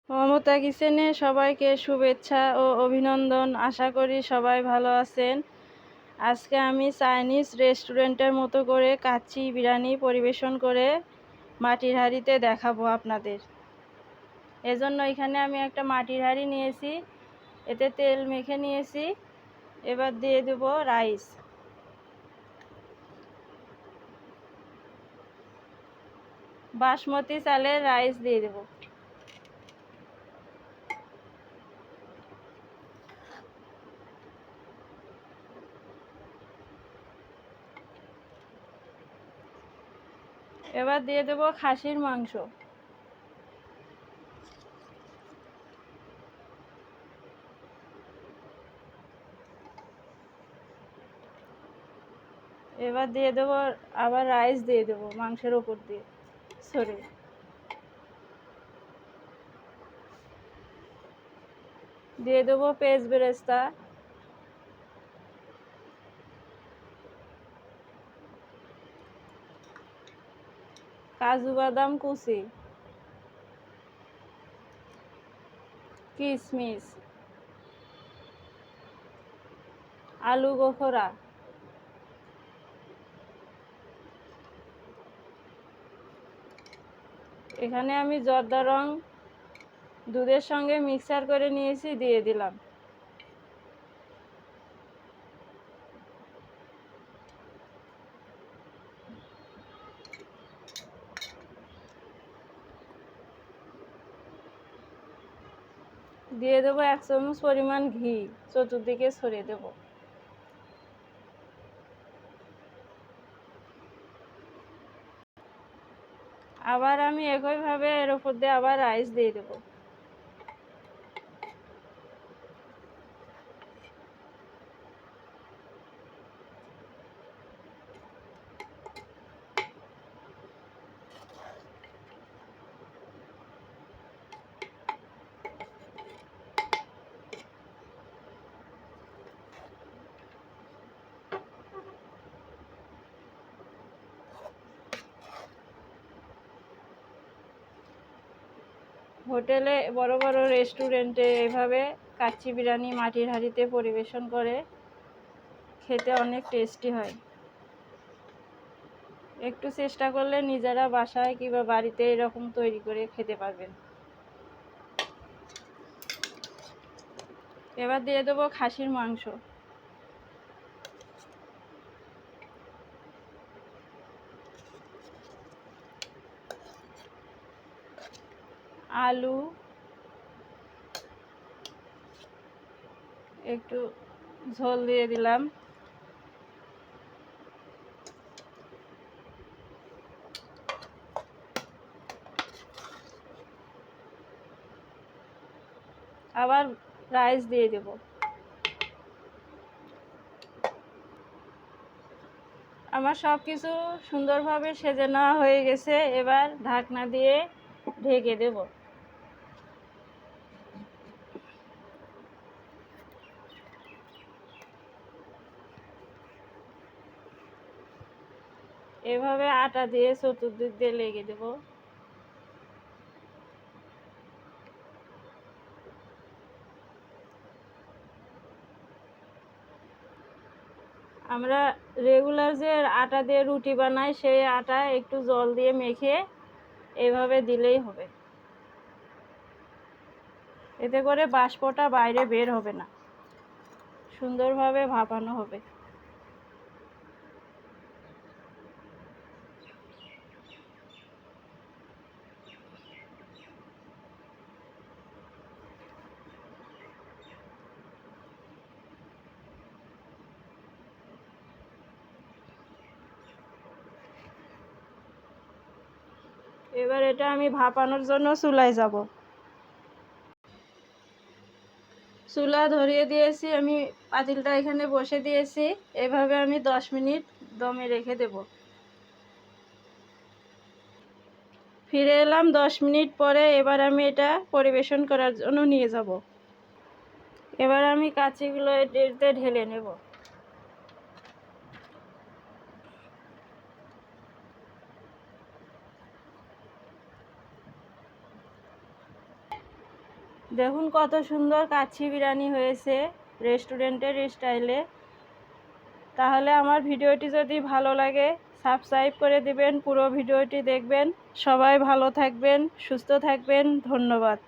মমতা কিচেনে সবাইকে শুভেচ্ছা ও অভিনন্দন। আশা করি সবাই ভালো আছেন। আজকে আমি চাইনিজ রেস্টুরেন্টের মতো করে কাচ্চি বিরিয়ানি পরিবেশন করে মাটির হাঁড়িতে দেখাবো আপনাদের। এজন্য এখানে আমি একটা মাটির হাঁড়ি নিয়েছি, এতে তেল মেখে নিয়েছি। এবার দিয়ে দেব রাইস। বাসমতি চালের রাইস দিয়ে দেব। এবার দিয়ে দেব খাসির মাংস। এবার দিয়ে দেব আবার রাইস দিয়ে দেব মাংসের ওপর দিয়ে ছড়িয়ে। দিয়ে দেব পেঁয়াজ বেরেস্তা, কাজু বাদাম কুচি, কিশমিশ, আলু বোখরা, এখানে আমি জর্দা রং দুধের সঙ্গে মিক্সার করে নিয়েছি, দিয়ে দিলাম। দিয়ে দেবো 1 চামচ পরিমাণ ঘি, চতুর্দিকে ছড়িয়ে দেব। আবার আমি একইভাবে এর উপর দিয়ে আবার রাইস দিয়ে দেব। হোটেলে বড় বড় রেস্টুরেন্টে এভাবে কাচ্চি বিরিয়ানি মাটির হাঁড়িতে পরিবেশন করে খেতে অনেক টেস্টি হয়। একটু চেষ্টা করলে নিজেরা বাসায় কিংবা বাড়িতে এরকম তৈরি করে খেতে পারবেন। এবার দিয়ে দেবো খাসির মাংস। আলু, একটু ঝোল দিয়ে দিলাম। আবার রাইস দিয়ে দেব। আমার সব কিছু সুন্দরভাবে সেজে নেওয়া হয়ে গেছে। এবার ঢাকনা দিয়ে ঢেকে দেব। এভাবে আটা দিয়ে চতুর্দিক দিয়ে লেগে দেব। আমরা রেগুলার যে আটা দিয়ে রুটি বানাই, সেই আটা একটু জল দিয়ে মেখে এভাবে দিলেই হবে। এতে করে বাষ্পটা বাইরে বের হবে না, সুন্দরভাবে ভাপানো হবে। এবার এটা আমি ভাপানোর জন্য চুলায় যাব। চুলা ধরিয়ে দিয়েছি, আমি পাতিলটা এখানে বসে দিয়েছি। এভাবে আমি 10 মিনিট দমে রেখে দেব। ফিরে এলাম 10 মিনিট পরে। এবার আমি এটা পরিবেশন করার জন্য নিয়ে যাব। এবার আমি কাচ্চিগুলো এতে ঢেলে নেব। দেখুন কত সুন্দর কাচ্চি বিরিয়ানি হয়েছে রেস্টুরেন্টের স্টাইলে। তাহলে আমার ভিডিওটি যদি ভালো লাগে সাবস্ক্রাইব করে দিবেন, পুরো ভিডিওটি দেখবেন। সবাই ভালো থাকবেন, সুস্থ থাকবেন। ধন্যবাদ।